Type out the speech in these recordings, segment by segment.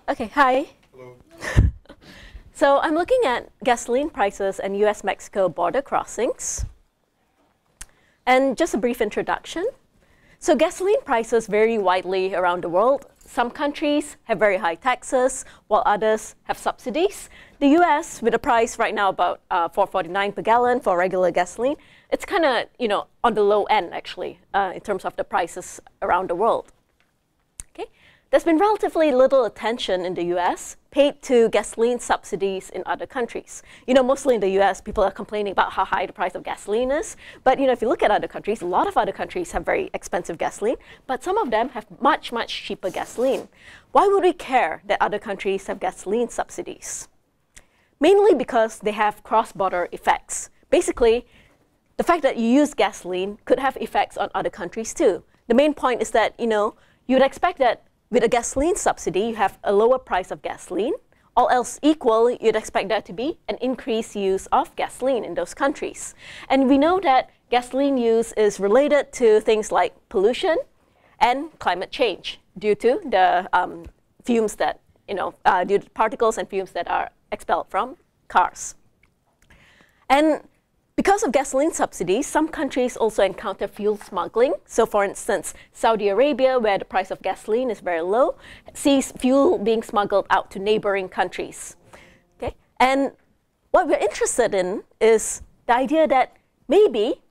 Okay, hi. Hello. So I'm looking at gasoline prices and US-Mexico border crossings. And just a brief introduction. So gasoline prices vary widely around the world. Some countries have very high taxes, while others have subsidies. The US, with a price right now about $4.49 per gallon for regular gasoline, it's kind of, on the low end, actually, in terms of the prices around the world. Okay? There's been relatively little attention in the US paid to gasoline subsidies in other countries. Mostly in the US, people are complaining about how high the price of gasoline is. But if you look at other countries, a lot of other countries have very expensive gasoline, but some of them have much, much cheaper gasoline. Why would we care that other countries have gasoline subsidies? Mainly because they have cross-border effects. Basically, the fact that you use gasoline could have effects on other countries too. The main point is that, you'd expect that with a gasoline subsidy, you have a lower price of gasoline. All else equal, you'd expect there to be an increased use of gasoline in those countries. And we know that gasoline use is related to things like pollution and climate change due to the fumes that, due to particles and fumes that are expelled from cars. And because of gasoline subsidies, some countries also encounter fuel smuggling. So for instance, Saudi Arabia, where the price of gasoline is very low, sees fuel being smuggled out to neighboring countries. Okay? And what we're interested in is the idea that maybe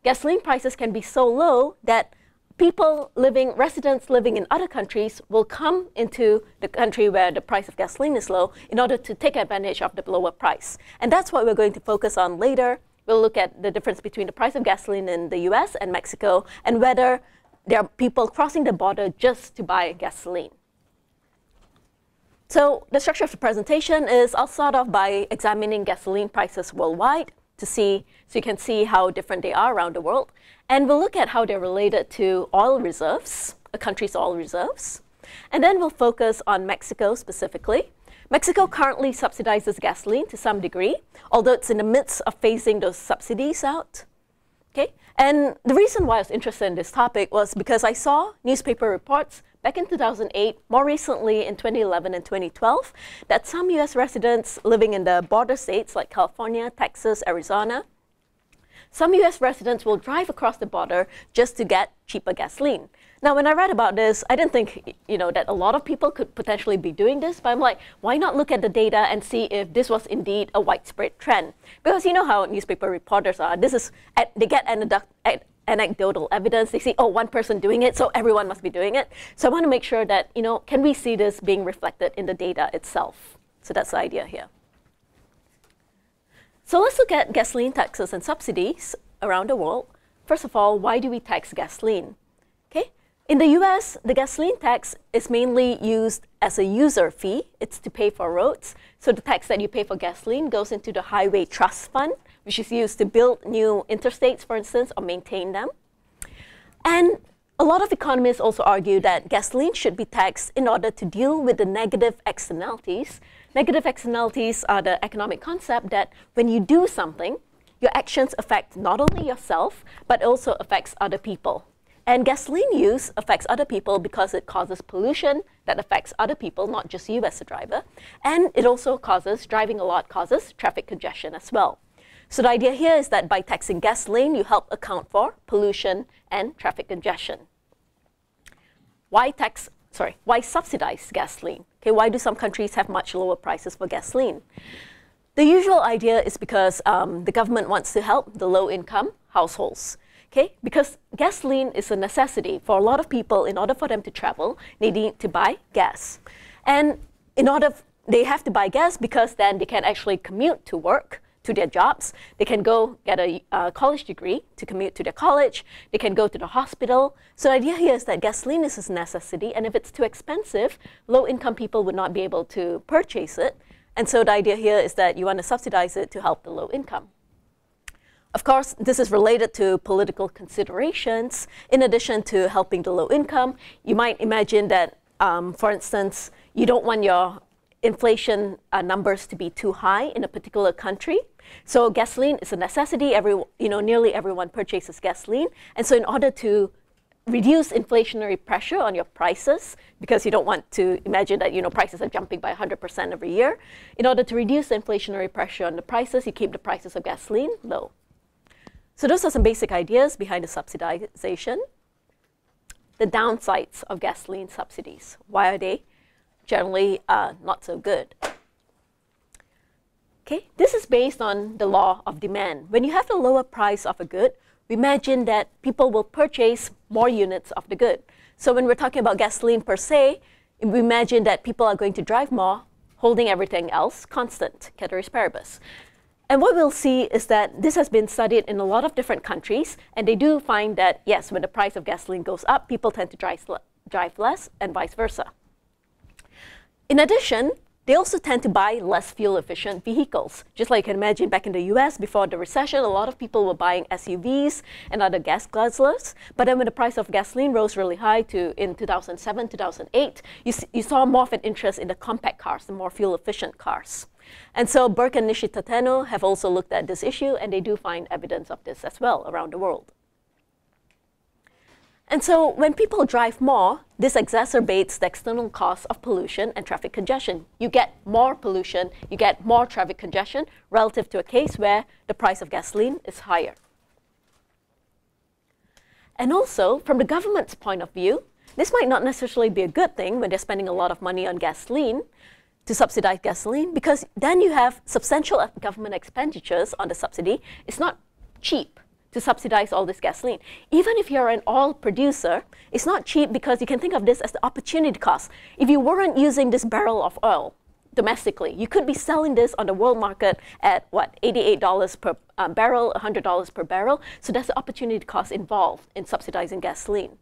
gasoline prices can be so low that residents living in other countries will come into the country where the price of gasoline is low in order to take advantage of the lower price. And that's what we're going to focus on later. We'll look at the difference between the price of gasoline in the US and Mexico and whether there are people crossing the border just to buy gasoline. So the structure of the presentation is I'll start off by examining gasoline prices worldwide so you can see how different they are around the world. And we'll look at how they're related to oil reserves, a country's oil reserves. And then we'll focus on Mexico specifically. Mexico currently subsidizes gasoline to some degree, although it's in the midst of phasing those subsidies out. Okay? And the reason why I was interested in this topic was because I saw newspaper reports back in 2008, more recently in 2011 and 2012, that some US residents living in the border states like California, Texas, Arizona, some US residents will drive across the border just to get cheaper gasoline. Now, when I read about this, I didn't think that a lot of people could potentially be doing this, but I'm like, why not look at the data and see if this was indeed a widespread trend? Because you know how newspaper reporters are. They get anecdotal evidence. They see, oh, one person doing it, so everyone must be doing it. So I want to make sure that, can we see this being reflected in the data itself? So that's the idea here. So let's look at gasoline taxes and subsidies around the world. First of all, why do we tax gasoline? Okay. In the US, the gasoline tax is mainly used as a user fee. It's to pay for roads. So the tax that you pay for gasoline goes into the Highway Trust Fund, which is used to build new interstates, for instance, or maintain them. And a lot of economists also argue that gasoline should be taxed in order to deal with the negative externalities. Negative externalities are the economic concept that when you do something, your actions affect not only yourself, but also affects other people. And gasoline use affects other people because it causes pollution that affects other people, not just you as a driver. And it also driving a lot causes traffic congestion as well. So the idea here is that by taxing gasoline, you help account for pollution and traffic congestion. Why subsidize gasoline? Okay, why do some countries have much lower prices for gasoline? The usual idea is because the government wants to help the low-income households. Okay? Because gasoline is a necessity for a lot of people. In order for them to travel, they need to buy gas. And they have to buy gas because then they can actually commute to work, to their jobs. They can go get a college degree to commute to their college. They can go to the hospital. So the idea here is that gasoline is a necessity, and if it's too expensive, low-income people would not be able to purchase it. And so the idea here is that you want to subsidize it to help the low income. Of course, this is related to political considerations. In addition to helping the low income, you might imagine that, for instance, you don't want your inflation numbers to be too high in a particular country. So gasoline is a necessity. Nearly everyone purchases gasoline. And so in order to reduce inflationary pressure on your prices, because you don't want to imagine that prices are jumping by 100% every year. In order to reduce the inflationary pressure on the prices, you keep the prices of gasoline low. So those are some basic ideas behind the subsidization. The downsides of gasoline subsidies. Why are they generally not so good? Okay, this is based on the law of demand. When you have the lower price of a good, we imagine that people will purchase more units of the good. So when we're talking about gasoline per se, we imagine that people are going to drive more, holding everything else constant, ceteris paribus. And what we'll see is that this has been studied in a lot of different countries, and they do find that, yes, when the price of gasoline goes up, people tend to drive less, and vice versa. In addition, they also tend to buy less fuel-efficient vehicles. Just like you can imagine back in the US, before the recession, a lot of people were buying SUVs and other gas guzzlers. But then when the price of gasoline rose really high in 2007, 2008, you saw more of an interest in the compact cars, the more fuel-efficient cars. And so Burke and Nishitateno have also looked at this issue, and they do find evidence of this as well around the world. And so when people drive more, this exacerbates the external costs of pollution and traffic congestion. You get more pollution, you get more traffic congestion relative to a case where the price of gasoline is higher. And also, from the government's point of view, this might not necessarily be a good thing when they're spending a lot of money on gasoline to subsidize gasoline, because then you have substantial government expenditures on the subsidy. It's not cheap to subsidize all this gasoline. Even if you're an oil producer, it's not cheap, because you can think of this as the opportunity cost. If you weren't using this barrel of oil domestically, you could be selling this on the world market at, what, $88 per barrel, $100 per barrel. So that's the opportunity cost involved in subsidizing gasoline.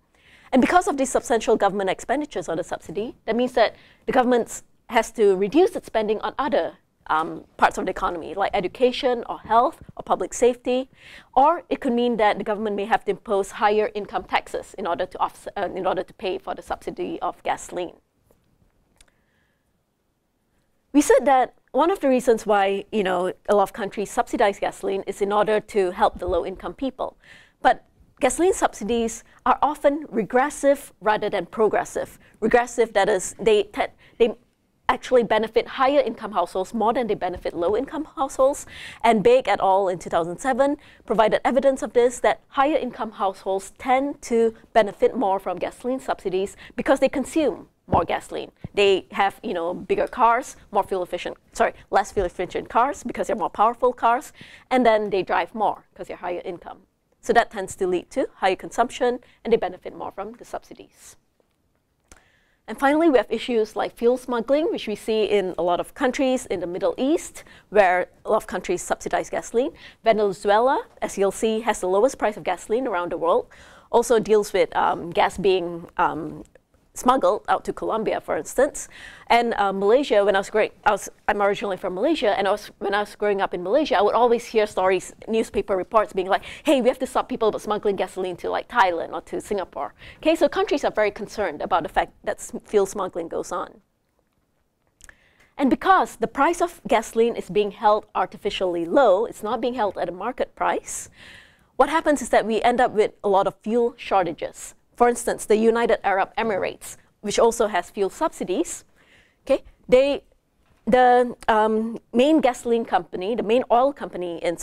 And because of these substantial government expenditures on the subsidy, that means that the government has to reduce its spending on other parts of the economy, like education or health or public safety. Or it could mean that the government may have to impose higher income taxes in order to pay for the subsidy of gasoline. We said that one of the reasons why a lot of countries subsidize gasoline is in order to help the low-income people. But gasoline subsidies are often regressive rather than progressive. Regressive, that is, they actually benefit higher income households more than they benefit low income households. And Baig et al. In 2007 provided evidence of this, that higher income households tend to benefit more from gasoline subsidies because they consume more gasoline. They have bigger cars, less fuel efficient cars because they're more powerful cars, and then they drive more because they're higher income. So that tends to lead to higher consumption, and they benefit more from the subsidies. And finally, we have issues like fuel smuggling, which we see in a lot of countries in the Middle East, where a lot of countries subsidize gasoline. Venezuela, as you'll see, has the lowest price of gasoline around the world. Also deals with gas being smuggled out to Colombia, for instance. And Malaysia, I'm originally from Malaysia, and when I was growing up in Malaysia, I would always hear stories, newspaper reports being like, hey, we have to stop people smuggling gasoline to like Thailand or to Singapore. Okay, so countries are very concerned about the fact that fuel smuggling goes on. And because the price of gasoline is being held artificially low, it's not being held at a market price, what happens is that we end up with a lot of fuel shortages. For instance, the United Arab Emirates, which also has fuel subsidies, okay, the main gasoline company, the main oil company in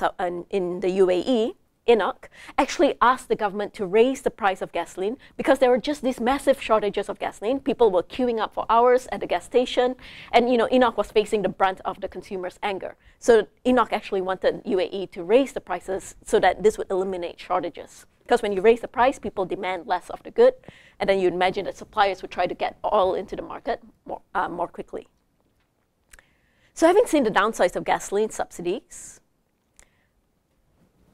the UAE, INOC, actually asked the government to raise the price of gasoline because there were just these massive shortages of gasoline. People were queuing up for hours at the gas station, and INOC was facing the brunt of the consumers' anger. So INOC actually wanted UAE to raise the prices so that this would eliminate shortages. Because when you raise the price, people demand less of the good, and then you'd imagine that suppliers would try to get oil into the market more quickly. So having seen the downsides of gasoline subsidies,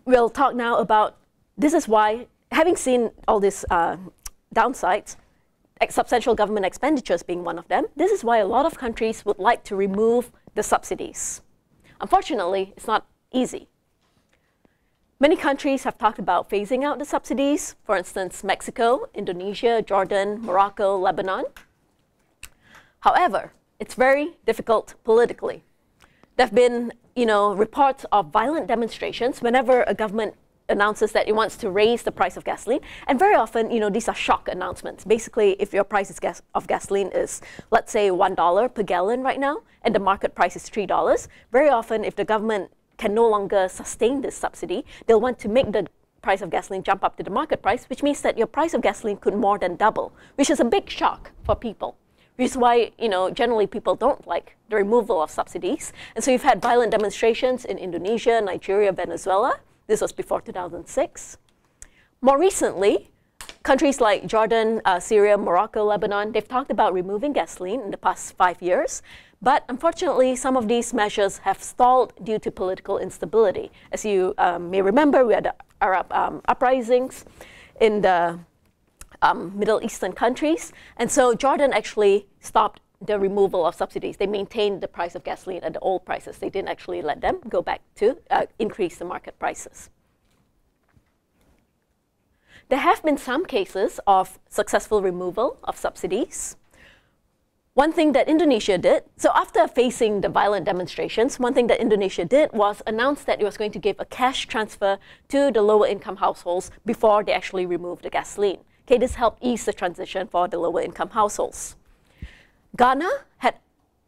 we'll talk now about, this is why, having seen all these downsides, substantial government expenditures being one of them, this is why a lot of countries would like to remove the subsidies. Unfortunately, it's not easy. Many countries have talked about phasing out the subsidies, for instance, Mexico, Indonesia, Jordan, Morocco, Lebanon. However, it's very difficult politically. There have been reports of violent demonstrations whenever a government announces that it wants to raise the price of gasoline. And very often, these are shock announcements. Basically, if your price of gasoline is, let's say, $1 per gallon right now, and the market price is $3, very often, if the government can no longer sustain this subsidy, they'll want to make the price of gasoline jump up to the market price, which means that your price of gasoline could more than double, which is a big shock for people. Which is why, generally people don't like the removal of subsidies. And so you've had violent demonstrations in Indonesia, Nigeria, Venezuela. This was before 2006. More recently, countries like Jordan, Syria, Morocco, Lebanon, they've talked about removing gasoline in the past 5 years. But unfortunately, some of these measures have stalled due to political instability. As you may remember, we had the Arab uprisings in the Middle Eastern countries. And so Jordan actually stopped the removal of subsidies. They maintained the price of gasoline at the old prices. They didn't actually let them go back to increase the market prices. There have been some cases of successful removal of subsidies. One thing that Indonesia did, so after facing the violent demonstrations, one thing that Indonesia did was announce that it was going to give a cash transfer to the lower income households before they actually removed the gasoline. Okay, this helped ease the transition for the lower income households. Ghana had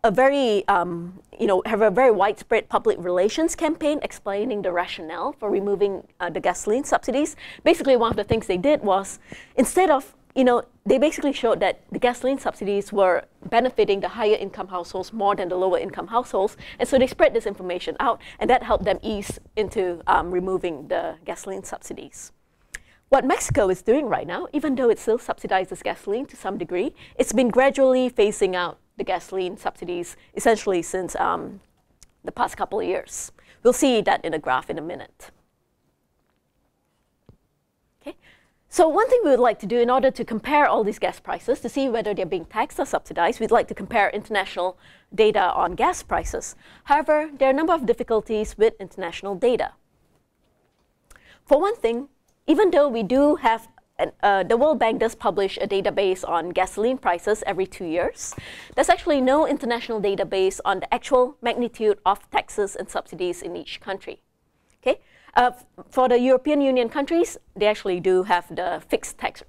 a very, have a very widespread public relations campaign explaining the rationale for removing the gasoline subsidies. Basically, one of the things they did was, instead of, they basically showed that the gasoline subsidies were benefiting the higher income households more than the lower income households. And so they spread this information out, and that helped them ease into removing the gasoline subsidies. What Mexico is doing right now, even though it still subsidizes gasoline to some degree, it's been gradually phasing out the gasoline subsidies essentially since the past couple of years. We'll see that in a graph in a minute. Okay. So one thing we would like to do in order to compare all these gas prices to see whether they're being taxed or subsidized, we'd like to compare international data on gas prices. However, there are a number of difficulties with international data. For one thing, even though we do have, the World Bank does publish a database on gasoline prices every 2 years, there's actually no international database on the actual magnitude of taxes and subsidies in each country. Okay? For the European Union countries, they actually do have the fixed tax.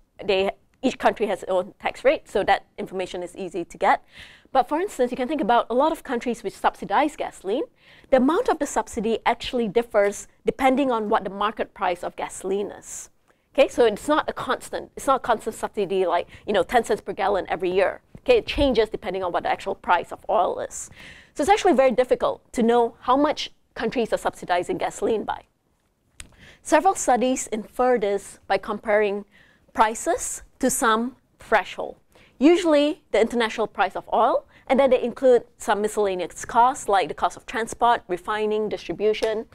Each country has its own tax rate, so that information is easy to get. But for instance, you can think about a lot of countries which subsidize gasoline. The amount of the subsidy actually differs depending on what the market price of gasoline is. Okay, so it's not a constant subsidy like 10 cents per gallon every year. Okay, it changes depending on what the actual price of oil is. So it's actually very difficult to know how much countries are subsidizing gasoline by. Several studies infer this by comparing prices to some threshold. Usually the international price of oil, and then they include some miscellaneous costs like the cost of transport, refining, distribution,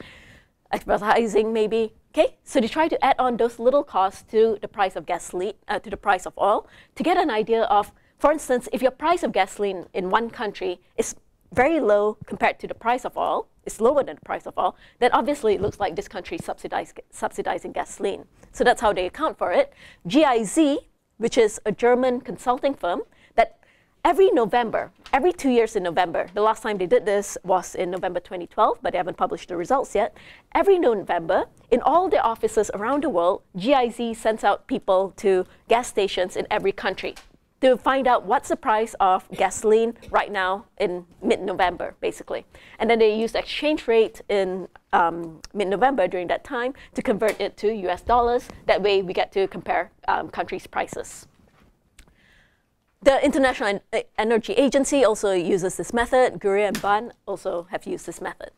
advertising maybe. Okay, so they try to add on those little costs to the price of gasoline, to the price of oil, to get an idea of, for instance, if your price of gasoline in one country is very low compared to the price of oil, it's lower than the price of oil, then obviously it looks like this country is subsidizing gasoline. So that's how they account for it. GIZ, which is a German consulting firm, that every November, every 2 years in November, the last time they did this was in November 2012, but they haven't published the results yet. Every November, in all their offices around the world, GIZ sends out people to gas stations in every country to find out what's the price of gasoline right now in mid-November, basically. And then they use the exchange rate in mid-November during that time to convert it to US dollars. That way we get to compare countries' prices. The International Energy Agency also uses this method. Gurria and Bahn also have used this method.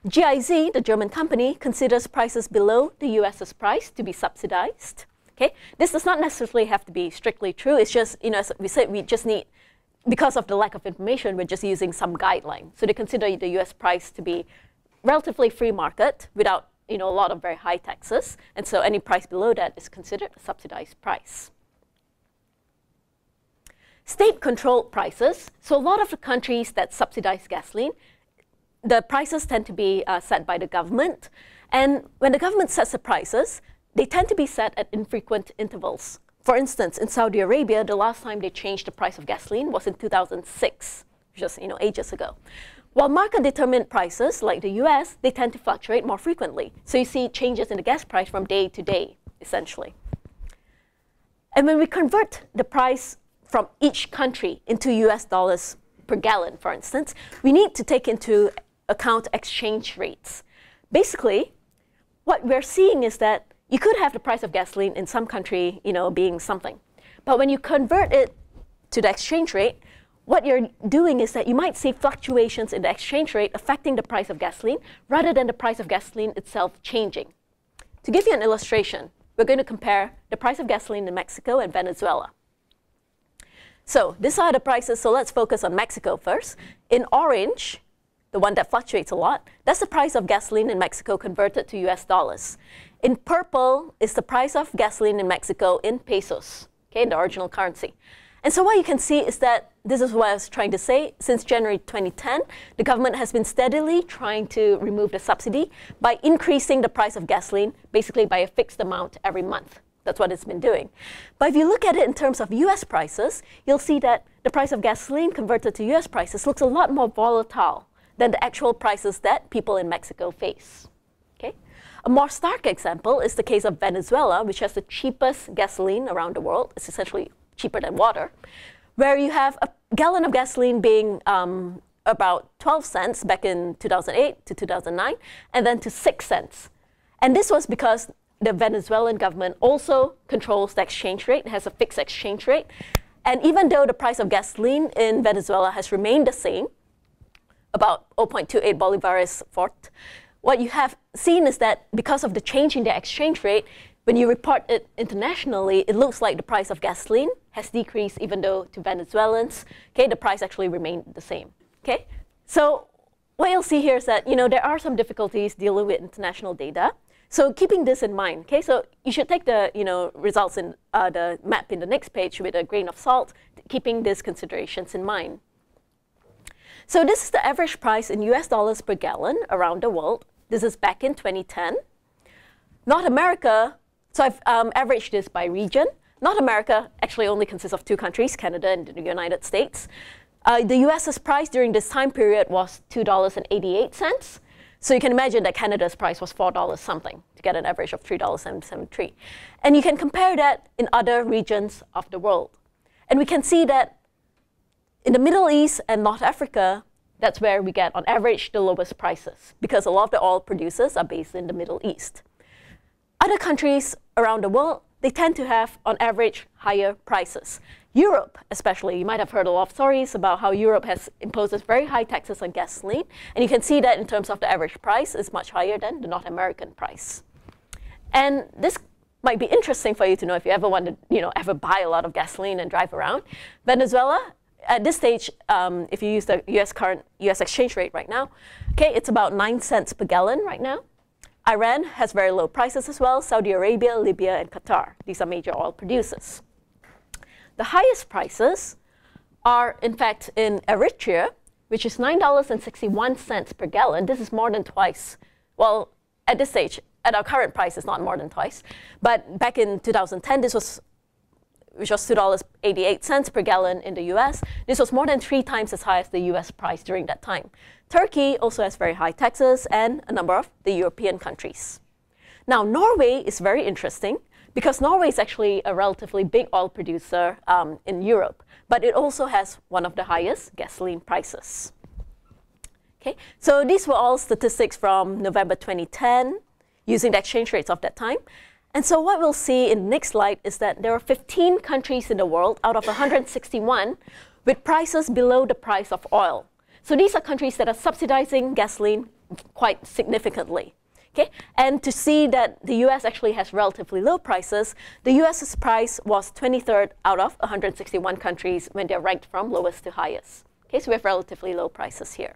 GIZ, the German company, considers prices below the US's price to be subsidized. Okay? This does not necessarily have to be strictly true. It's just, as we said, we just need, because of the lack of information, we're just using some guideline. So they consider the US price to be relatively free market without a lot of very high taxes. And so any price below that is considered a subsidized price. State-controlled prices. So a lot of the countries that subsidize gasoline, the prices tend to be set by the government. And when the government sets the prices, they tend to be set at infrequent intervals. For instance, in Saudi Arabia, the last time they changed the price of gasoline was in 2006, just ages ago. While market-determined prices, like the US, they tend to fluctuate more frequently. So you see changes in the gas price from day to day, essentially. And when we convert the price from each country into US dollars per gallon, for instance, we need to take into account exchange rates. Basically, what we're seeing is that you could have the price of gasoline in some country, being something. But when you convert it to the exchange rate, what you're doing is that you might see fluctuations in the exchange rate affecting the price of gasoline rather than the price of gasoline itself changing. To give you an illustration, we're going to compare the price of gasoline in Mexico and Venezuela. So these are the prices. So let's focus on Mexico first. In orange, the one that fluctuates a lot, that's the price of gasoline in Mexico converted to US dollars. In purple is the price of gasoline in Mexico in pesos, okay, in the original currency. And so what you can see is that, this is what I was trying to say, since January 2010, the government has been steadily trying to remove the subsidy by increasing the price of gasoline, basically by a fixed amount every month. That's what it's been doing. But if you look at it in terms of US prices, you'll see that the price of gasoline converted to US prices looks a lot more volatile than the actual prices that people in Mexico face. Okay? A more stark example is the case of Venezuela, which has the cheapest gasoline around the world. It's essentially cheaper than water, where you have a gallon of gasoline being about 12 cents back in 2008 to 2009, and then to 6 cents. And this was because the Venezuelan government also controls the exchange rate, it has a fixed exchange rate. And even though the price of gasoline in Venezuela has remained the same, about 0.28 bolivares fort, what you have seen is that because of the change in the exchange rate, when you report it internationally, it looks like the price of gasoline has decreased, even though to Venezuelans, okay, the price actually remained the same. Okay? So what you'll see here is that there are some difficulties dealing with international data. So keeping this in mind, okay, so you should take the results in the map in the next page with a grain of salt, keeping these considerations in mind. So this is the average price in US dollars per gallon around the world. This is back in 2010. North America, so I've averaged this by region. North America actually only consists of two countries, Canada and the United States. The US's price during this time period was $2.88. So you can imagine that Canada's price was $4 something to get an average of $3.73. And you can compare that in other regions of the world. And we can see that in the Middle East and North Africa, that's where we get, on average, the lowest prices, because a lot of the oil producers are based in the Middle East. Other countries around the world, they tend to have, on average, higher prices. Europe, especially, you might have heard a lot of stories about how Europe has imposed very high taxes on gasoline, and you can see that in terms of the average price is much higher than the North American price. And this might be interesting for you to know if you ever want to, ever buy a lot of gasoline and drive around. Venezuela, at this stage, if you use the US exchange rate right now, okay, it's about 9 cents per gallon right now. Iran has very low prices as well. Saudi Arabia, Libya, and Qatar. These are major oil producers. The highest prices are, in fact, in Eritrea, which is $9.61 per gallon. This is more than twice. Well, at this stage, at our current price, it's not more than twice. But back in 2010, which was $2.88 per gallon in the US. This was more than 3 times as high as the US price during that time. Turkey also has very high taxes, and a number of the European countries. Now, Norway is very interesting because Norway is actually a relatively big oil producer in Europe, but it also has one of the highest gasoline prices. Okay, so these were all statistics from November 2010 using the exchange rates of that time. And so what we'll see in the next slide is that there are 15 countries in the world out of 161 with prices below the price of oil. So these are countries that are subsidizing gasoline quite significantly. Okay? And to see that the US actually has relatively low prices, the US's price was 23rd out of 161 countries when they're ranked from lowest to highest. Okay? So we have relatively low prices here.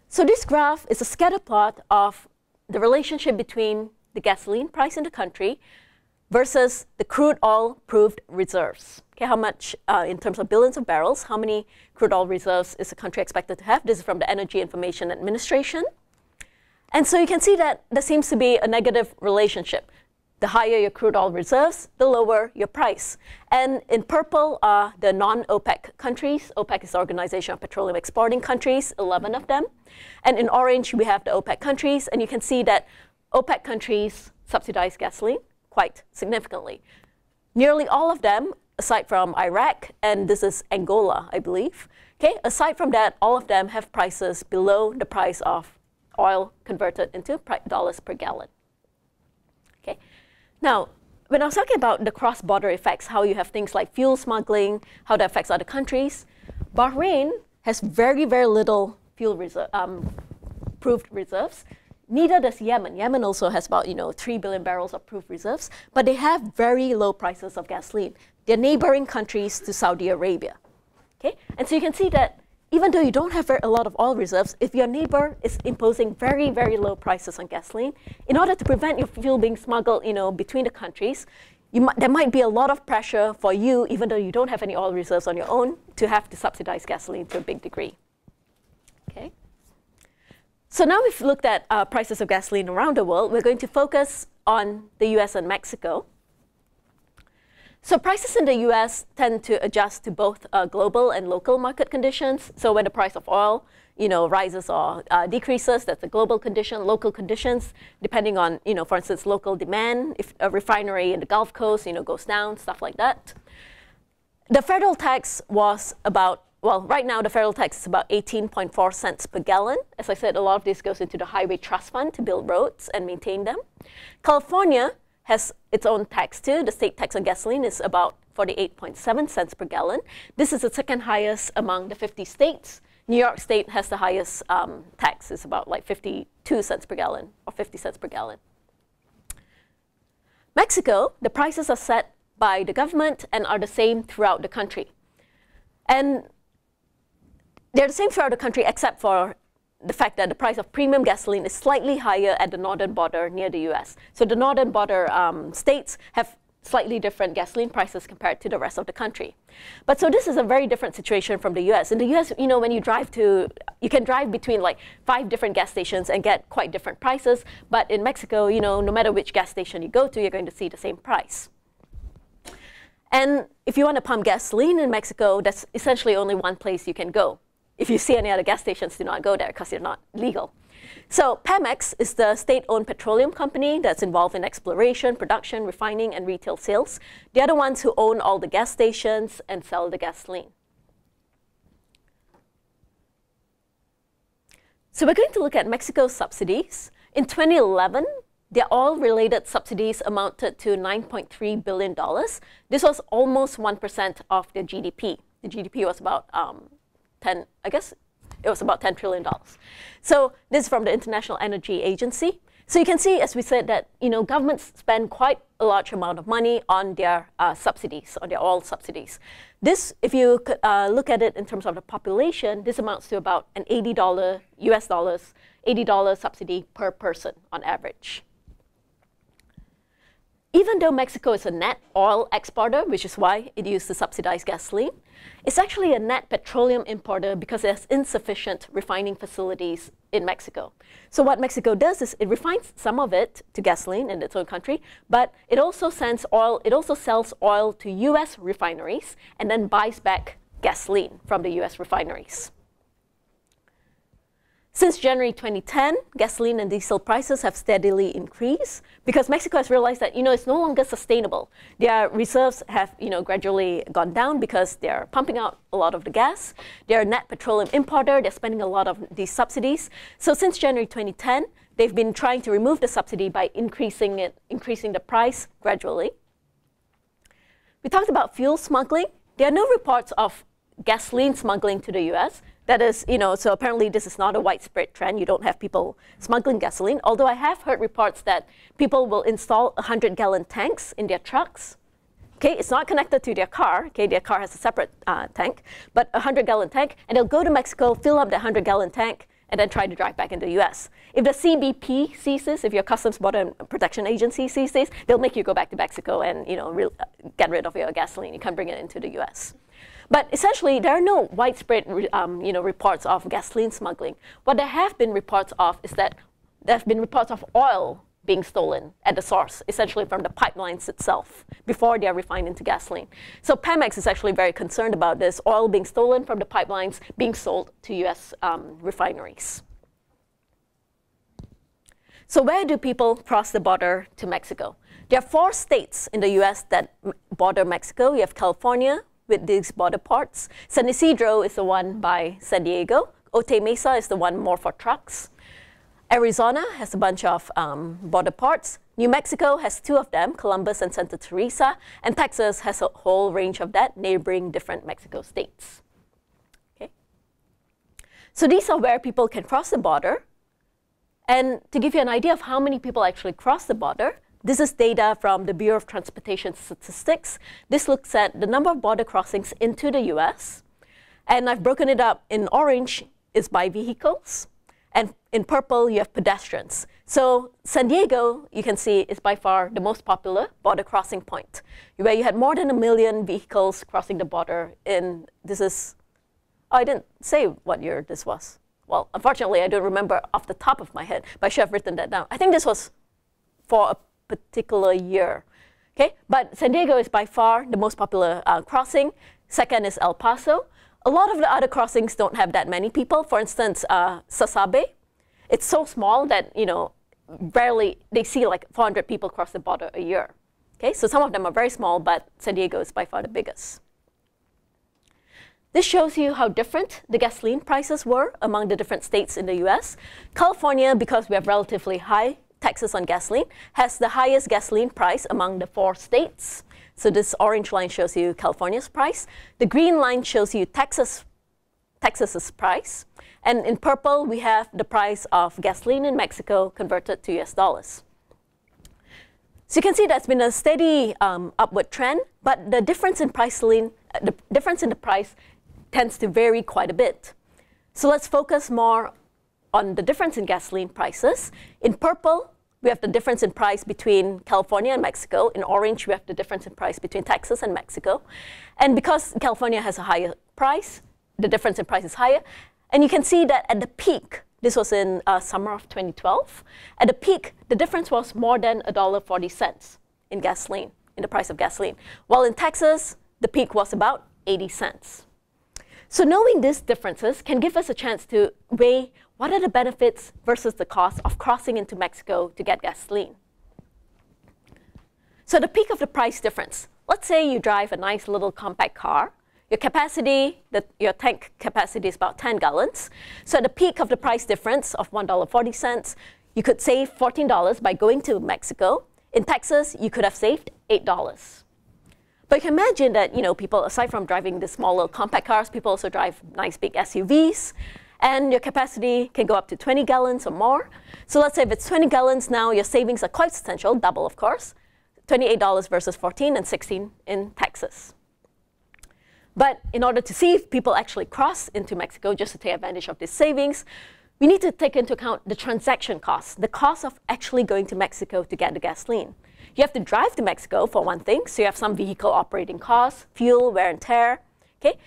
So this graph is a scatter plot of the relationship between the gasoline price in the country versus the crude oil proved reserves. Okay, how much, in terms of billions of barrels, how many crude oil reserves is the country expected to have? This is from the Energy Information Administration. And so you can see that there seems to be a negative relationship. the higher your crude oil reserves, the lower your price. And in purple are the non-OPEC countries. OPEC is the Organization of Petroleum Exporting Countries, 11 of them. And in orange, we have the OPEC countries. And you can see that OPEC countries subsidize gasoline quite significantly. Nearly all of them, aside from Iraq, and this is Angola, I believe. Okay, aside from that, all of them have prices below the price of oil converted into dollars per gallon. Okay. Now, when I was talking about the cross-border effects, how you have things like fuel smuggling, how that affects other countries, Bahrain has very, very little fuel proved reserves. Neither does Yemen. Yemen also has about 3 billion barrels of proved reserves, but they have very low prices of gasoline. They're neighboring countries to Saudi Arabia. Okay? And so you can see that even though you don't have a lot of oil reserves, if your neighbor is imposing very, very low prices on gasoline, in order to prevent your fuel being smuggled, between the countries, there might be a lot of pressure for you, even though you don't have any oil reserves on your own, to have to subsidize gasoline to a big degree. Okay. So now we've looked at prices of gasoline around the world. We're going to focus on the US and Mexico. So prices in the US tend to adjust to both global and local market conditions. So when the price of oil rises or decreases, that's a global condition. Local conditions, depending on, for instance, local demand. If a refinery in the Gulf Coast, goes down, stuff like that. The federal tax was about, well, right now the federal tax is about 18.4 cents per gallon. As I said, a lot of this goes into the Highway Trust Fund to build roads and maintain them. California has its own tax too. The state tax on gasoline is about 48.7 cents per gallon. This is the second highest among the 50 states. New York State has the highest tax. It's about like 52 cents per gallon or 50 cents per gallon. Mexico, the prices are set by the government and are the same throughout the country. And they're the same throughout the country except for the fact that the price of premium gasoline is slightly higher at the northern border near the US. So the northern border states have slightly different gasoline prices compared to the rest of the country. But so this is a very different situation from the US. In the US, when you drive you can drive between like 5 different gas stations and get quite different prices. But in Mexico, no matter which gas station you go to, you're going to see the same price. And if you want to pump gasoline in Mexico, that's essentially only one place you can go. If you see any other gas stations, do not go there because they're not legal. So Pemex is the state-owned petroleum company that's involved in exploration, production, refining, and retail sales. They're the ones who own all the gas stations and sell the gasoline. So we're going to look at Mexico's subsidies. In 2011, their oil-related subsidies amounted to $9.3 billion. This was almost 1% of their GDP. The GDP was about I guess it was about $10 trillion. So this is from the International Energy Agency. So you can see, as we said, that governments spend quite a large amount of money on their subsidies, on their oil subsidies. This, if you could, look at it in terms of the population, this amounts to about an $80 US dollars, $80 subsidy per person on average. Even though Mexico is a net oil exporter, which is why it used to subsidize gasoline, it's actually a net petroleum importer because it has insufficient refining facilities in Mexico. So what Mexico does is it refines some of it to gasoline in its own country, but it also sends oil, it also sells oil to US refineries and then buys back gasoline from the US refineries. Since January 2010, gasoline and diesel prices have steadily increased because Mexico has realized that it's no longer sustainable. Their reserves have gradually gone down because they're pumping out a lot of the gas. They're a net petroleum importer. They're spending a lot of these subsidies. So since January 2010, they've been trying to remove the subsidy by increasing the price gradually. We talked about fuel smuggling. There are no reports of gasoline smuggling to the US. That is, so apparently this is not a widespread trend. You don't have people smuggling gasoline, although I have heard reports that people will install 100-gallon tanks in their trucks. Okay, it's not connected to their car. Okay, their car has a separate tank, but a 100-gallon tank, and they'll go to Mexico, fill up the 100-gallon tank, and then try to drive back into the US. If the CBP sees this, if your Customs Border Protection Agency sees this, they'll make you go back to Mexico and get rid of your gasoline. You can't bring it into the US. But essentially, there are no widespread reports of gasoline smuggling. What there have been reports of is that there have been reports of oil being stolen at the source, essentially from the pipelines itself, before they are refined into gasoline. So Pemex is actually very concerned about this, oil being stolen from the pipelines being sold to US refineries. So where do people cross the border to Mexico? There are 4 states in the US that border Mexico. You have California with these border ports. San Isidro is the one by San Diego. Otay Mesa is the one more for trucks. Arizona has a bunch of border ports. New Mexico has 2 of them, Columbus and Santa Teresa. And Texas has a whole range of that, neighboring different Mexico states. Okay? So these are where people can cross the border. And to give you an idea of how many people actually cross the border, this is data from the Bureau of Transportation Statistics. This looks at the number of border crossings into the US. And I've broken it up. In orange is by vehicles. And in purple, you have pedestrians. So San Diego, you can see, is by far the most popular border crossing point, where you had more than 1 million vehicles crossing the border in, this is, oh, I didn't say what year this was. Well, unfortunately, I don't remember off the top of my head, but I should have written that down. I think this was for a particular year. Okay? But San Diego is by far the most popular crossing. Second is El Paso. A lot of the other crossings don't have that many people. For instance, Sasabe, it's so small that, you know, rarely they see like 400 people cross the border a year. Okay, so some of them are very small, but San Diego is by far the biggest. This shows you how different the gasoline prices were among the different states in the US. California, because we have relatively high taxes on gasoline, has the highest gasoline price among the 4 states. So this orange line shows you California's price. The green line shows you Texas's price. And in purple, we have the price of gasoline in Mexico converted to US dollars. So you can see that's been a steady upward trend, but the difference in the price tends to vary quite a bit. So let's focus more on the difference in gasoline prices. In purple, we have the difference in price between California and Mexico. In orange, we have the difference in price between Texas and Mexico. And because California has a higher price, the difference in price is higher. And you can see that at the peak, this was in summer of 2012, at the peak, the difference was more than $1.40 in gasoline, in the price of gasoline. While in Texas, the peak was about 80 cents. So knowing these differences can give us a chance to weigh what are the benefits versus the cost of crossing into Mexico to get gasoline. So the peak of the price difference. Let's say you drive a nice little compact car. Your capacity, your tank capacity is about 10 gallons. So at the peak of the price difference of $1.40, you could save $14 by going to Mexico. In Texas, you could have saved $8. But you can imagine that, you know, people, aside from driving the smaller compact cars, people also drive nice big SUVs. And your capacity can go up to 20 gallons or more. So let's say if it's 20 gallons now, your savings are quite substantial, double of course, $28 versus 14 and 16 in Texas. But in order to see if people actually cross into Mexico just to take advantage of these savings, we need to take into account the transaction costs, the cost of actually going to Mexico to get the gasoline. You have to drive to Mexico for one thing, so you have some vehicle operating costs, fuel, wear and tear. Okay?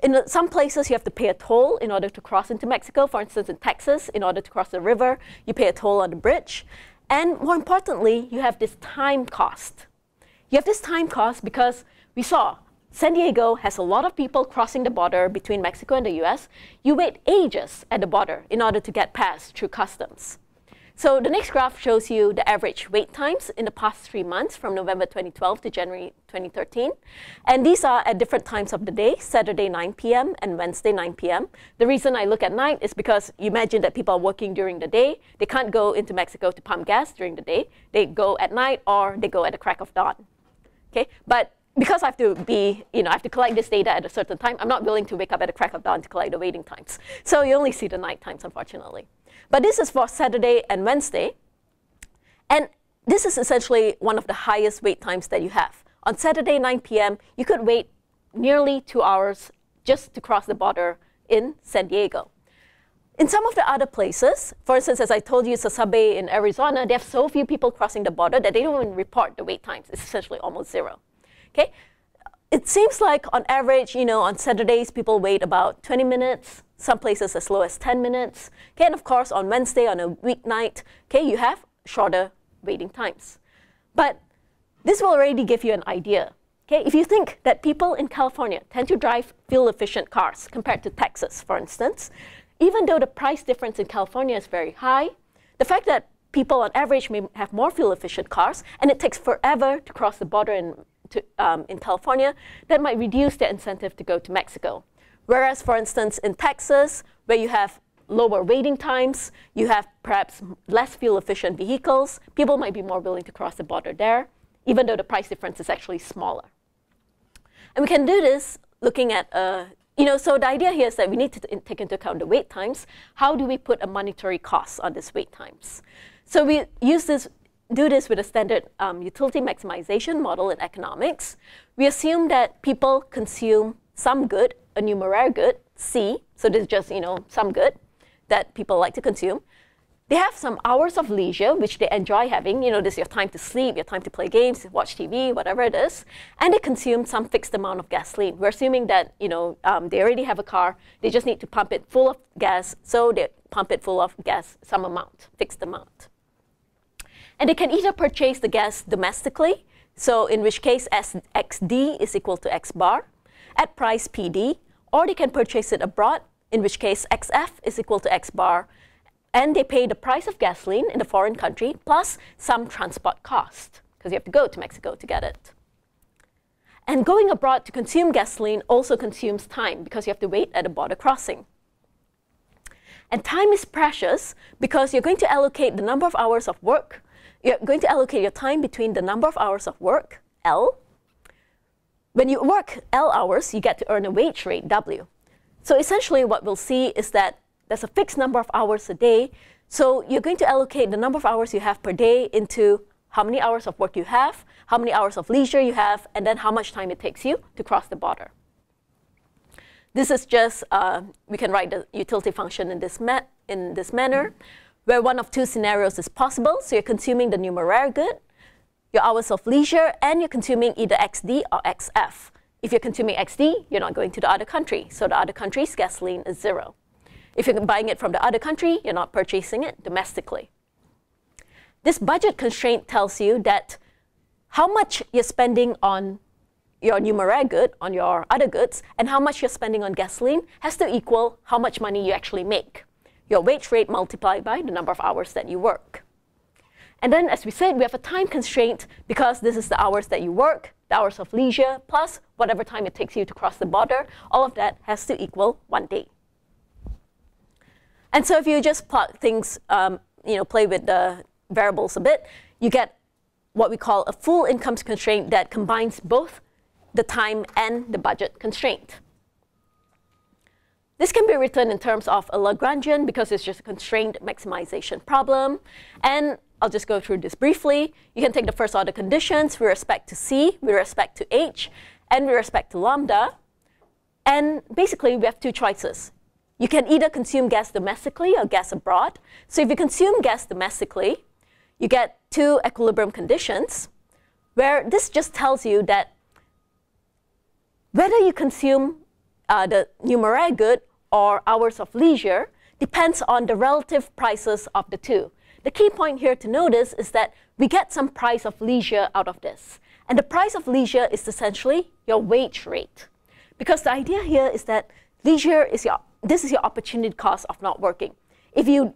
In some places, you have to pay a toll in order to cross into Mexico. For instance, in Texas, in order to cross the river, you pay a toll on the bridge. And more importantly, you have this time cost. You have this time cost because we saw San Diego has a lot of people crossing the border between Mexico and the US. You wait ages at the border in order to get past through customs. So the next graph shows you the average wait times in the past 3 months from November 2012 to January 2013. And these are at different times of the day, Saturday 9 p.m. and Wednesday 9 p.m. The reason I look at night is because you imagine that people are working during the day. They can't go into Mexico to pump gas during the day. They go at night or they go at the crack of dawn. Okay? But because I have to I have to collect this data at a certain time, I'm not willing to wake up at the crack of dawn to collect the waiting times. So you only see the night times, unfortunately. But this is for Saturday and Wednesday. And this is essentially one of the highest wait times that you have. On Saturday, 9 p.m., you could wait nearly 2 hours just to cross the border in San Diego. In some of the other places, for instance, as I told you, Sasabe in Arizona, they have so few people crossing the border that they don't even report the wait times. It's essentially almost zero. Okay? It seems like on average, on Saturdays, people wait about 20 minutes, some places as low as 10 minutes. Okay, and of course, on Wednesday, on a weeknight, okay, you have shorter waiting times. But this will already give you an idea. Okay? If you think that people in California tend to drive fuel-efficient cars compared to Texas, for instance, even though the price difference in California is very high, the fact that people on average may have more fuel-efficient cars, and it takes forever to cross the border in California, that might reduce their incentive to go to Mexico. Whereas, for instance, in Texas, where you have lower waiting times, you have perhaps less fuel-efficient vehicles, people might be more willing to cross the border there, even though the price difference is actually smaller. And we can do this looking at, so the idea here is that we need to take into account the wait times. How do we put a monetary cost on these wait times? So we do this with a standard utility maximization model in economics. We assume that people consume some good, a numeraire good, C, so this is just some good that people like to consume. They have some hours of leisure, which they enjoy having. This is your time to sleep, your time to play games, watch TV, whatever it is. And they consume some fixed amount of gasoline. We're assuming that they already have a car. They just need to pump it full of gas, so they pump it full of gas, some amount, fixed amount. And they can either purchase the gas domestically, so in which case XD is equal to X bar, at price PD, or they can purchase it abroad, in which case XF is equal to X bar, and they pay the price of gasoline in the foreign country plus some transport cost, because you have to go to Mexico to get it. And going abroad to consume gasoline also consumes time, because you have to wait at a border crossing. And time is precious because you're going to allocate the number of hours of work. You're going to allocate your time between the number of hours of work, L. When you work L hours, you get to earn a wage rate, W. So essentially what we'll see is that there's a fixed number of hours a day. So you're going to allocate the number of hours you have per day into how many hours of work you have, how many hours of leisure you have, and then how much time it takes you to cross the border. This is just, we can write the utility function in this manner, where one of two scenarios is possible. So you're consuming the numeraire good, your hours of leisure, and you're consuming either XD or XF. If you're consuming XD, you're not going to the other country. So the other country's gasoline is 0. If you're buying it from the other country, you're not purchasing it domestically. This budget constraint tells you that how much you're spending on your numeraire good, on your other goods, and how much you're spending on gasoline has to equal how much money you actually make. Your wage rate multiplied by the number of hours that you work. And then, as we said, we have a time constraint because this is the hours that you work, the hours of leisure, plus whatever time it takes you to cross the border. All of that has to equal 1 day. And so if you just plot things, play with the variables a bit, you get what we call a full income constraint that combines both the time and the budget constraint. This can be written in terms of a Lagrangian because it's just a constraint maximization problem. And I'll just go through this briefly. You can take the first order conditions with respect to C, with respect to H, and with respect to lambda. And basically, we have two choices. You can either consume gas domestically or gas abroad. So if you consume gas domestically, you get two equilibrium conditions, where this just tells you that whether you consume the numeraire good or hours of leisure depends on the relative prices of the two. The key point here to notice is that we get some price of leisure out of this. And the price of leisure is essentially your wage rate. Because the idea here is that leisure is this is your opportunity cost of not working. If you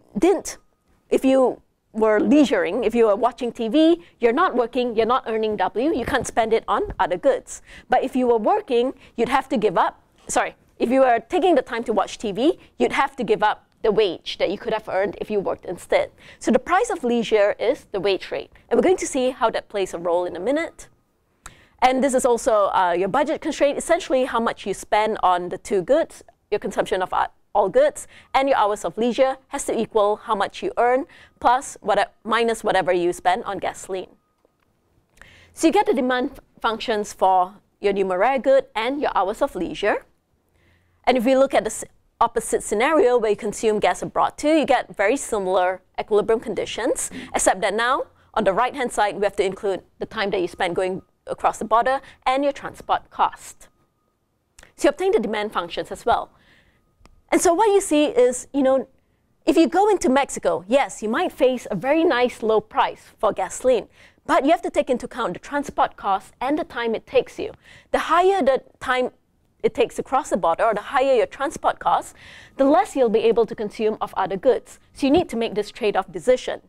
were leisuring, if you were watching TV, you're not working, you're not earning W, you can't spend it on other goods. But if you were working, you'd have to give up, if you were taking the time to watch TV, you'd have to give up the wage that you could have earned if you worked instead. So the price of leisure is the wage rate. And we're going to see how that plays a role in a minute. And this is also your budget constraint, essentially how much you spend on the two goods, your consumption of all goods, and your hours of leisure has to equal how much you earn plus minus whatever you spend on gasoline. So you get the demand functions for your numeraire good and your hours of leisure. And if we look at the opposite scenario where you consume gas abroad too, you get very similar equilibrium conditions, except that now on the right-hand side, we have to include the time that you spend going across the border and your transport cost. So you obtain the demand functions as well. And so what you see is, if you go into Mexico, yes, you might face a very nice low price for gasoline, but you have to take into account the transport costs and the time it takes you. The higher the time it takes to cross the border, or the higher your transport costs, the less you'll be able to consume of other goods. So you need to make this trade-off decision.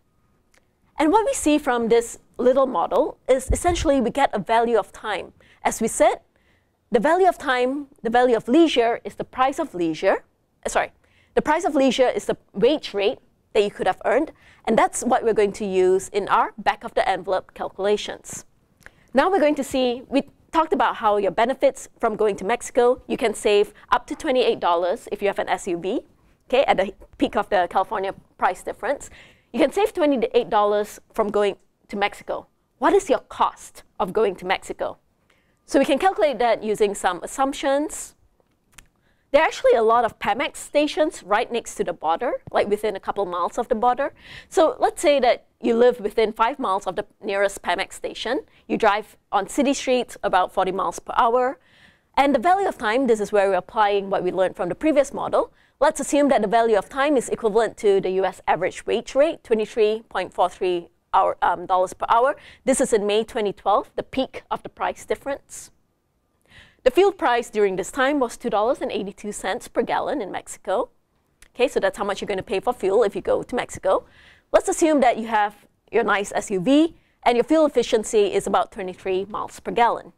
And what we see from this little model is essentially we get a value of time. As we said, the value of time, the value of leisure is the price of leisure. The price of leisure is the wage rate that you could have earned, and that's what we're going to use in our back-of-the-envelope calculations. Now we're going to see, we talked about how your benefits from going to Mexico, you can save up to $28 if you have an SUV, okay, at the peak of the California price difference. You can save $28 from going to Mexico. What is your cost of going to Mexico? So we can calculate that using some assumptions. There are actually a lot of Pemex stations right next to the border, like within a couple miles of the border. So let's say that you live within 5 miles of the nearest Pemex station. You drive on city streets about 40 miles per hour. And the value of time, this is where we're applying what we learned from the previous model. Let's assume that the value of time is equivalent to the US average wage rate, $23.43 dollars per hour. This is in May 2012, the peak of the price difference. The fuel price during this time was $2.82 per gallon in Mexico. Okay, so that's how much you're going to pay for fuel if you go to Mexico. Let's assume that you have your nice SUV and your fuel efficiency is about 23 miles per gallon.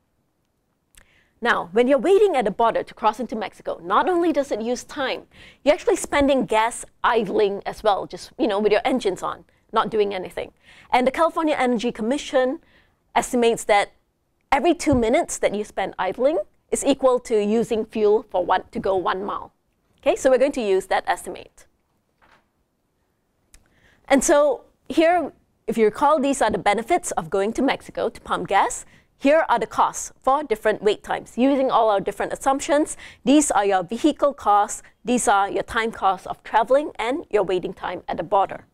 Now, when you're waiting at the border to cross into Mexico, not only does it use time, you're actually spending gas idling as well, just with your engines on, not doing anything. And the California Energy Commission estimates that every 2 minutes that you spend idling is equal to using fuel to go 1 mile. Okay, so we're going to use that estimate. And so here, if you recall, these are the benefits of going to Mexico to pump gas. Here are the costs for different wait times. Using all our different assumptions, these are your vehicle costs, these are your time costs of traveling, and your waiting time at the border.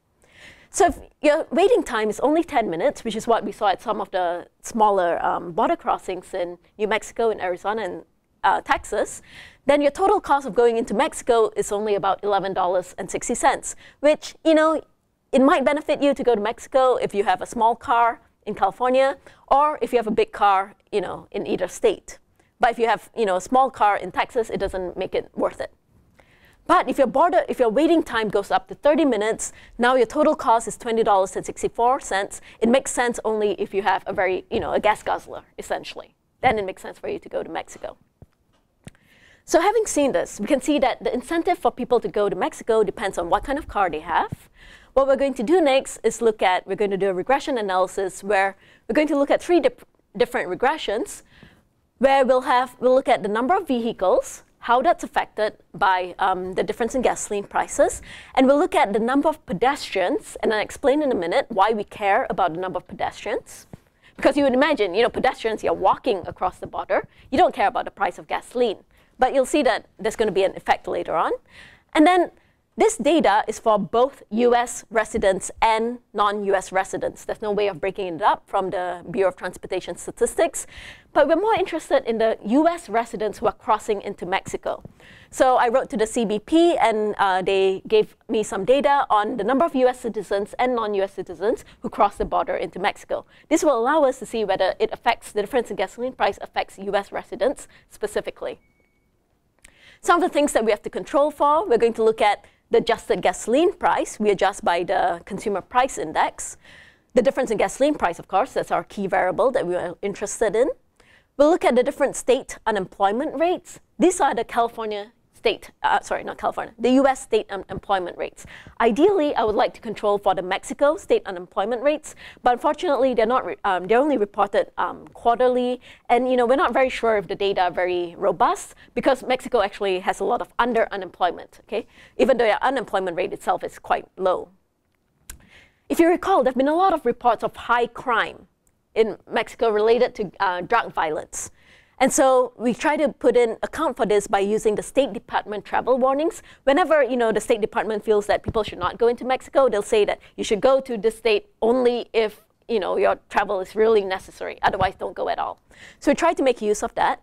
So if your waiting time is only 10 minutes, which is what we saw at some of the smaller border crossings in New Mexico, in Arizona, and Texas, then your total cost of going into Mexico is only about $11.60, which, it might benefit you to go to Mexico if you have a small car in California, or if you have a big car, in either state. But if you have, a small car in Texas, it doesn't make it worth it. But if your waiting time goes up to 30 minutes, now your total cost is $20.64. It makes sense only if you have a gas guzzler, essentially. Then it makes sense for you to go to Mexico. So having seen this, we can see that the incentive for people to go to Mexico depends on what kind of car they have. What we're going to do next is we're going to do a regression analysis where we're going to look at 3 different regressions where we'll look at the number of vehicles, how that's affected by the difference in gasoline prices. And we'll look at the number of pedestrians, and I'll explain in a minute why we care about the number of pedestrians. Because you would imagine, pedestrians, you're walking across the border. You don't care about the price of gasoline. But you'll see that there's going to be an effect later on. And then this data is for both US residents and non-US residents. There's no way of breaking it up from the Bureau of Transportation Statistics. But we're more interested in the US residents who are crossing into Mexico. So I wrote to the CBP, and they gave me some data on the number of US citizens and non-US citizens who cross the border into Mexico. This will allow us to see whether the difference in gasoline price affects US residents specifically. Some of the things that we have to control for, we're going to look at the adjusted gasoline price. We adjust by the consumer price index. The difference in gasoline price, of course, that's our key variable that we are interested in. We'll look at the different state unemployment rates. These are the the US state unemployment rates. Ideally, I would like to control for the Mexico state unemployment rates, but unfortunately, they're only reported quarterly, and we're not very sure if the data are very robust because Mexico actually has a lot of under-unemployment, okay? Even though their unemployment rate itself is quite low. If you recall, there have been a lot of reports of high crime in Mexico related to drug violence. And so we try to account for this by using the State Department travel warnings. Whenever the State Department feels that people should not go into Mexico, they'll say that you should go to this state only if your travel is really necessary. Otherwise, don't go at all. So we try to make use of that.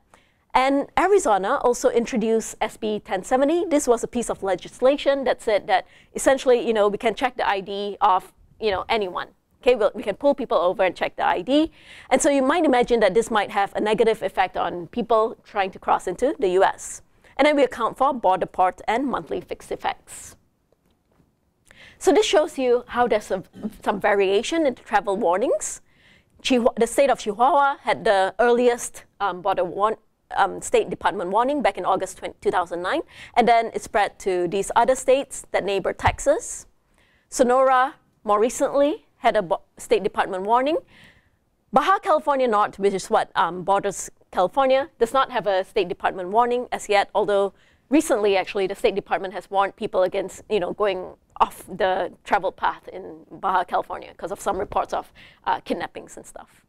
And Arizona also introduced SB 1070. This was a piece of legislation that said that essentially, we can check the ID of, anyone. Okay, well, we can pull people over and check the ID. And so you might imagine that this might have a negative effect on people trying to cross into the US. And then we account for border port and monthly fixed effects. So this shows you how there's some variation in the travel warnings. The state of Chihuahua had the earliest State Department warning back in August 2009. And then it spread to these other states that neighbor Texas. Sonora, more recently, had a State Department warning. Baja California North, which is what borders California, does not have a State Department warning as yet, although recently, actually, the State Department has warned people against going off the travel path in Baja California because of some reports of kidnappings and stuff.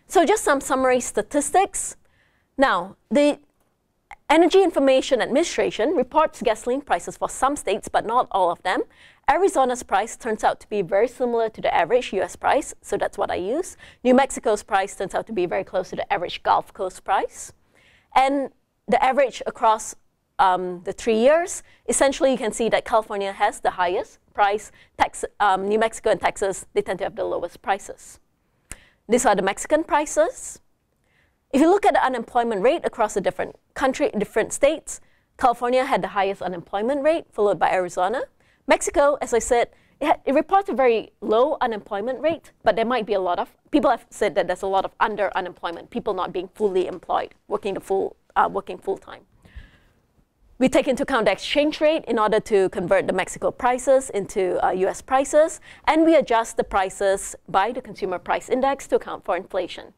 So just some summary statistics. Now, the Energy Information Administration reports gasoline prices for some states, but not all of them. Arizona's price turns out to be very similar to the average US price, so that's what I use. New Mexico's price turns out to be very close to the average Gulf Coast price. And the average across the 3 years, essentially you can see that California has the highest price. New Mexico and Texas, they tend to have the lowest prices. These are the Mexican prices. If you look at the unemployment rate across the different states, California had the highest unemployment rate, followed by Arizona. Mexico, as I said, it reports a very low unemployment rate, but there might be a lot of, people have said that there's a lot of under-unemployment, people not being fully employed, working full-time. We take into account the exchange rate in order to convert the Mexico prices into US prices, and we adjust the prices by the Consumer Price Index to account for inflation.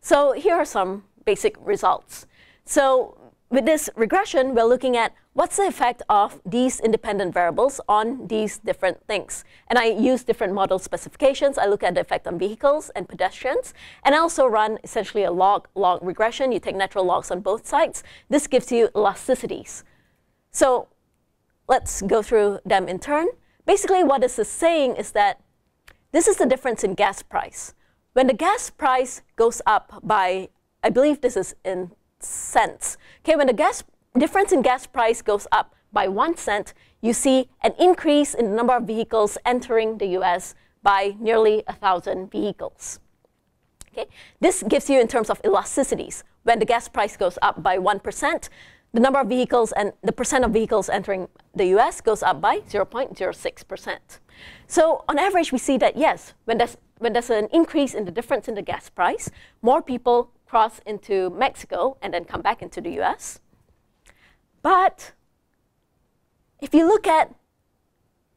So here are some basic results. So with this regression, we're looking at what's the effect of these independent variables on these different things. And I use different model specifications. I look at the effect on vehicles and pedestrians. And I also run essentially a log regression. You take natural logs on both sides. This gives you elasticities. So let's go through them in turn. Basically, what this is saying is that this is the difference in gas price. When the gas price goes up by, I believe this is in cents. Okay, when the difference in gas price goes up by 1 cent, you see an increase in the number of vehicles entering the US by nearly 1,000 vehicles. Okay, this gives you in terms of elasticities. When the gas price goes up by 1%, the number of vehicles and the percent of vehicles entering the US goes up by 0.06%. So on average, we see that yes, when there's an increase in the difference in the gas price, more people cross into Mexico and then come back into the US. But if you look at,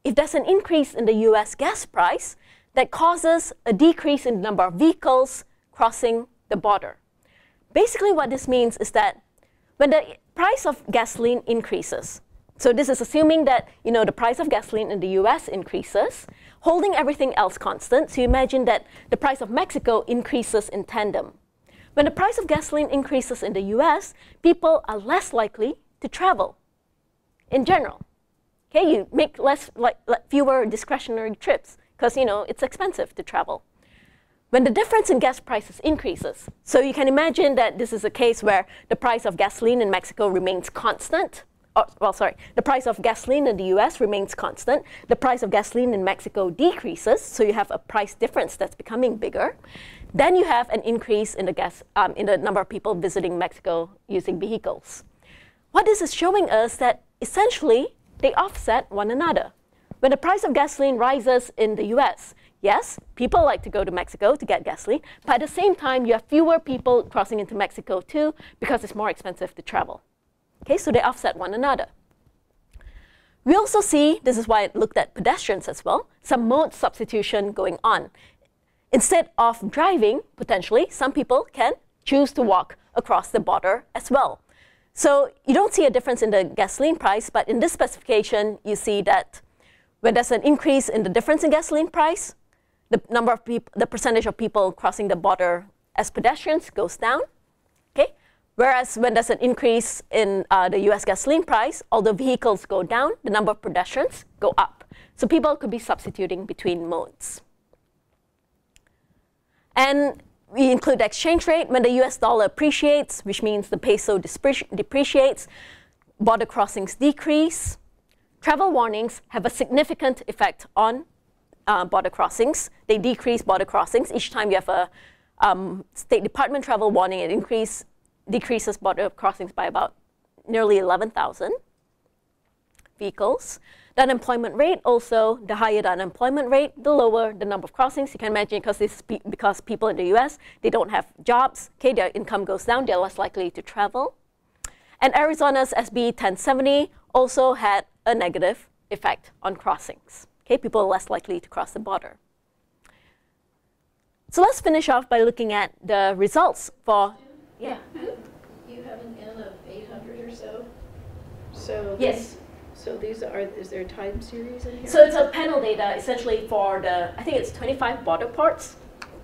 if there's an increase in the US gas price, that causes a decrease in the number of vehicles crossing the border. Basically what this means is that when the price of gasoline increases, so this is assuming that the price of gasoline in the US increases, holding everything else constant, so you imagine that the price of Mexico increases in tandem. When the price of gasoline increases in the US, people are less likely to travel in general. Okay, you make fewer discretionary trips because it's expensive to travel. When the difference in gas prices increases, so you can imagine that this is a case where the price of gasoline in Mexico remains constant. The price of gasoline in the US remains constant. The price of gasoline in Mexico decreases, so you have a price difference that's becoming bigger. Then you have an increase in the number of people visiting Mexico using vehicles. What this is showing us that essentially they offset one another. When the price of gasoline rises in the US, yes, people like to go to Mexico to get gasoline, but at the same time, you have fewer people crossing into Mexico too because it's more expensive to travel. Okay, so they offset one another. We also see, this is why I looked at pedestrians as well, some mode substitution going on. Instead of driving, potentially, some people can choose to walk across the border as well. So you don't see a difference in the gasoline price, but in this specification, you see that when there's an increase in the difference in gasoline price, the percentage of people crossing the border as pedestrians goes down. Okay? Whereas when there's an increase in the US gasoline price, although vehicles go down, the number of pedestrians go up. So people could be substituting between modes. And We include the exchange rate. When the US dollar appreciates, which means the peso depreciates, border crossings decrease. Travel warnings have a significant effect on border crossings. They decrease border crossings. Each time you have a State Department travel warning, it decreases border crossings by about nearly 11,000 vehicles. The unemployment rate also, the higher the unemployment rate, the lower the number of crossings. You can imagine because people in the US, they don't have jobs, okay, their income goes down, they're less likely to travel. And Arizona's SB 1070 also had a negative effect on crossings. Okay, people are less likely to cross the border. So let's finish off by looking at the results for, yeah. You have an N of 800 or so? So yes. So these are, is there a time series in here? So it's a panel data essentially for the, I think it's 25 border ports,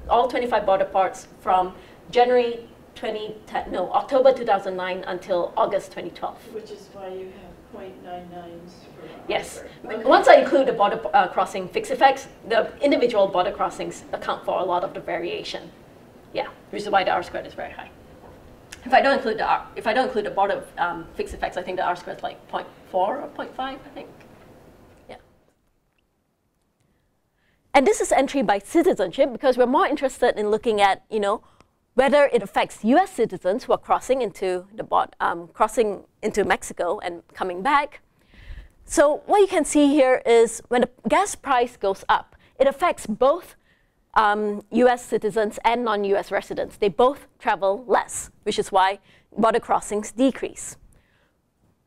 all 25 border ports from January 2010, no, October 2009 until August 2012. Which is why you have 0.99s for yes. Okay. Once I include the border crossing fixed effects, the individual border crossings account for a lot of the variation. Yeah, which is why the R-squared is very high. If I don't include the border fixed effects, I think the R-squared is like 0.4 or 0.5, I think. Yeah. And this is entry by citizenship because we're more interested in looking at, whether it affects U.S. citizens who are crossing into Mexico and coming back. So what you can see here is when the gas price goes up, it affects both US citizens and non-US residents. They both travel less, which is why border crossings decrease.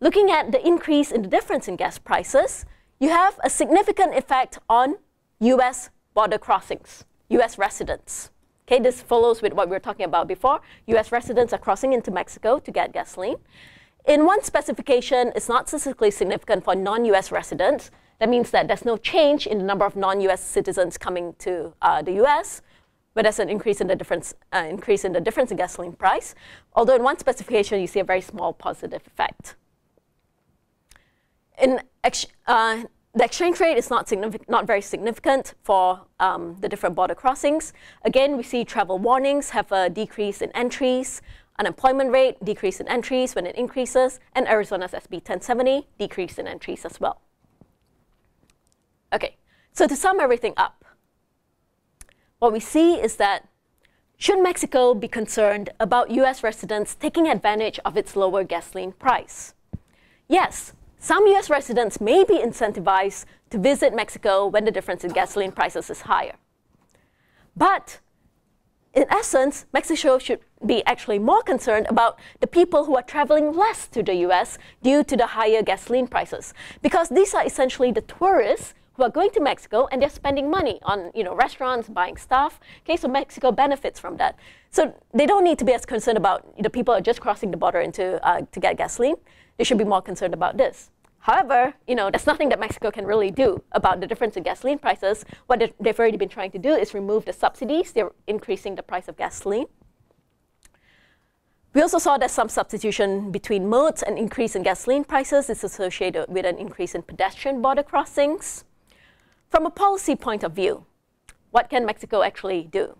Looking at the increase in the difference in gas prices, you have a significant effect on US border crossings, US residents. Okay, this follows with what we were talking about before. US residents are crossing into Mexico to get gasoline. In one specification, it's not statistically significant for non-US residents. That means that there's no change in the number of non-US citizens coming to the US, but there's an increase in the difference in gasoline price. Although in one specification, you see a very small positive effect. The exchange rate is not very significant for the different border crossings. Again, we see travel warnings have a decrease in entries, unemployment rate, decrease in entries when it increases, and Arizona's SB 1070, decrease in entries as well. Okay, so to sum everything up, what we see is that should Mexico be concerned about US residents taking advantage of its lower gasoline price? Yes, some US residents may be incentivized to visit Mexico when the difference in gasoline prices is higher. But in essence, Mexico should be actually more concerned about the people who are traveling less to the US due to the higher gasoline prices, because these are essentially the tourists who are going to Mexico and they're spending money on restaurants, buying stuff. Okay, so Mexico benefits from that. So they don't need to be as concerned about the people who are just crossing the border to get gasoline. They should be more concerned about this. However, there's nothing that Mexico can really do about the difference in gasoline prices. What they've already been trying to do is remove the subsidies. They're increasing the price of gasoline. We also saw that some substitution between modes and increase in gasoline prices is associated with an increase in pedestrian border crossings. From a policy point of view, what can Mexico actually do?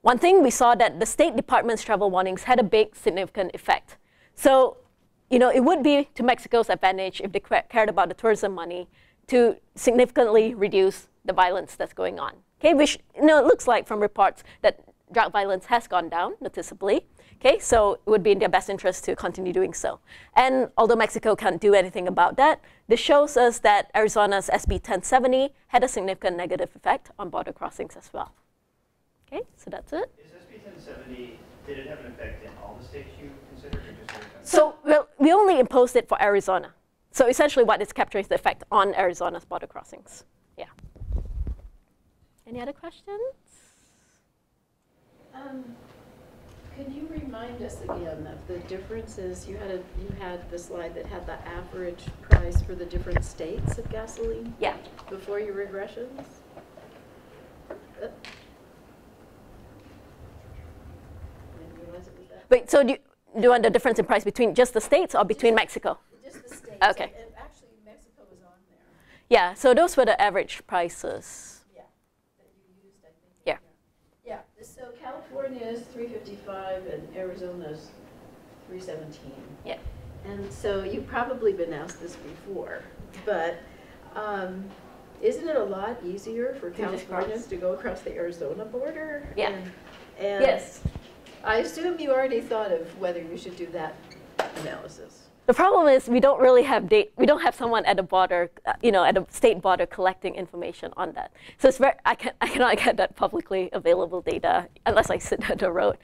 One thing, we saw that the State Department's travel warnings had a big, significant effect. So, it would be to Mexico's advantage if they cared about the tourism money to significantly reduce the violence that's going on. Okay, which it looks like from reports that drug violence has gone down noticeably. Okay, so it would be in their best interest to continue doing so. And although Mexico can't do anything about that, this shows us that Arizona's SB 1070 had a significant negative effect on border crossings as well. Okay, so that's it. Is SB 1070, did it have an effect in all the states you considered, or just Arizona? So we only imposed it for Arizona. So essentially what it's capturing is the effect on Arizona's border crossings. Yeah. Any other questions? Can you remind us again of the differences? You had the slide that had the average price for the different states of gasoline. Yeah. Before your regressions. I didn't realize it was that. Wait, so do you want the difference in price between just the states or between Mexico? Just the states. Okay. And actually, Mexico was on there. Yeah, so those were the average prices. Yeah, that you used, I think. Yeah. Yeah, So California is 355 and Arizona's 317. Yeah. And so you've probably been asked this before, but isn't it a lot easier for Californians to go across the Arizona border? Yeah. And Yes. I assume you already thought of whether you should do that analysis. The problem is we don't really have we don't have someone at the border, at the state border collecting information on that. So it's I cannot get that publicly available data unless I sit at the road,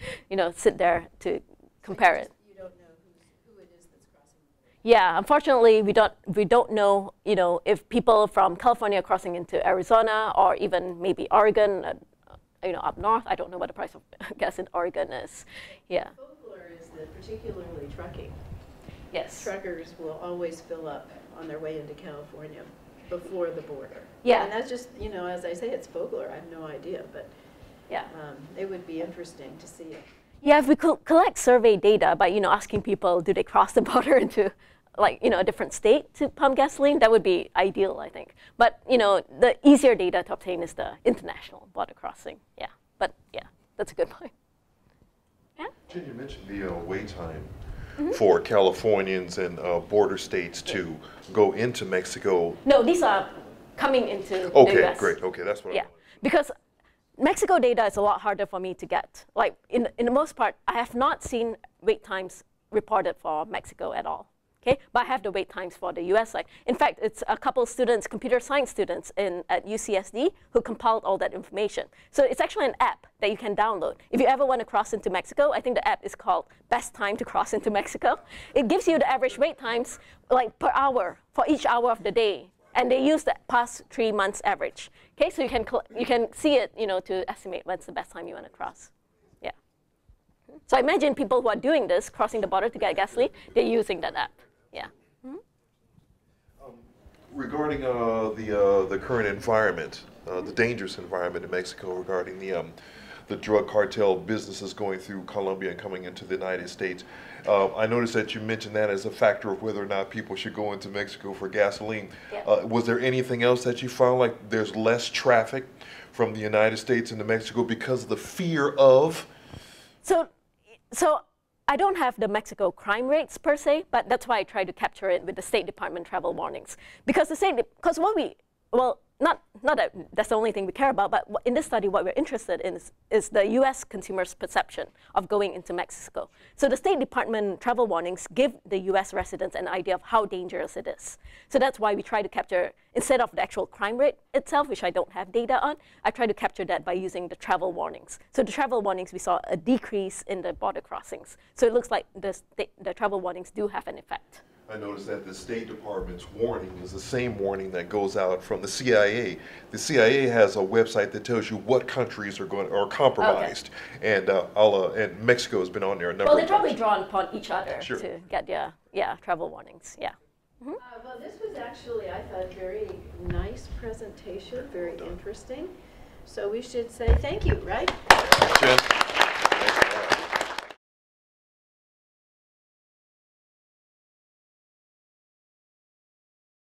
sit there to compare it. You don't know who it is that's crossing the border. Yeah, unfortunately, we don't know, if people from California are crossing into Arizona or even maybe Oregon, up north. I don't know what the price of gas in Oregon is. Yeah. Folklore is that particularly trucking. Yes. Truckers will always fill up on their way into California before the border. Yeah. And that's just, as I say, it's folklore. I have no idea, but yeah, it would be interesting to see it. Yeah, if we could collect survey data by, asking people, do they cross the border into, a different state to pump gasoline, that would be ideal, I think. But, the easier data to obtain is the international border crossing. Yeah, but yeah, that's a good point. Yeah? Jen, you mentioned the wait time for Californians and border states to go into Mexico. No, these are coming into the Okay, US. great. Okay, that's what I wanted. Because Mexico data is a lot harder for me to get. Like, in the most part, I have not seen wait times reported for Mexico at all. Okay, but I have the wait times for the US side. In fact, it's a couple students, computer science students at UCSD, who compiled all that information. So it's actually an app that you can download. If you ever want to cross into Mexico, I think the app is called Best Time to Cross into Mexico. It gives you the average wait times per hour for each hour of the day. And they use the past 3 months average. Okay, so you can see it, to estimate when's the best time you want to cross. Yeah. So I imagine people who are doing this, crossing the border to get gasoline, they're using that app. Yeah. Regarding the current environment, the dangerous environment in Mexico regarding the drug cartel businesses going through Colombia and coming into the United States, I noticed that you mentioned that as a factor of whether or not people should go into Mexico for gasoline. Yeah. Was there anything else that you found, like there's less traffic from the United States into Mexico because of the fear of? So I don't have the Mexico crime rates per se, but that's why I try to capture it with the State Department travel warnings. Because not that that's the only thing we care about, but in this study, what we're interested in is the US consumers' perception of going into Mexico. So the State Department travel warnings give the US residents an idea of how dangerous it is. So that's why we try to capture, instead of the actual crime rate itself, which I don't have data on, I try to capture that by using the travel warnings. So the travel warnings, we saw a decrease in the border crossings. So it looks like the travel warnings do have an effect. I noticed that the State Department's warning is the same warning that goes out from the CIA. The CIA has a website that tells you what countries are compromised, and and Mexico has been on there a number of times. Well, they probably draw upon each other Sure. to get their travel warnings. Yeah. Well, this was actually, I thought, a very nice presentation, very interesting. So we should say thank you, right? Jen?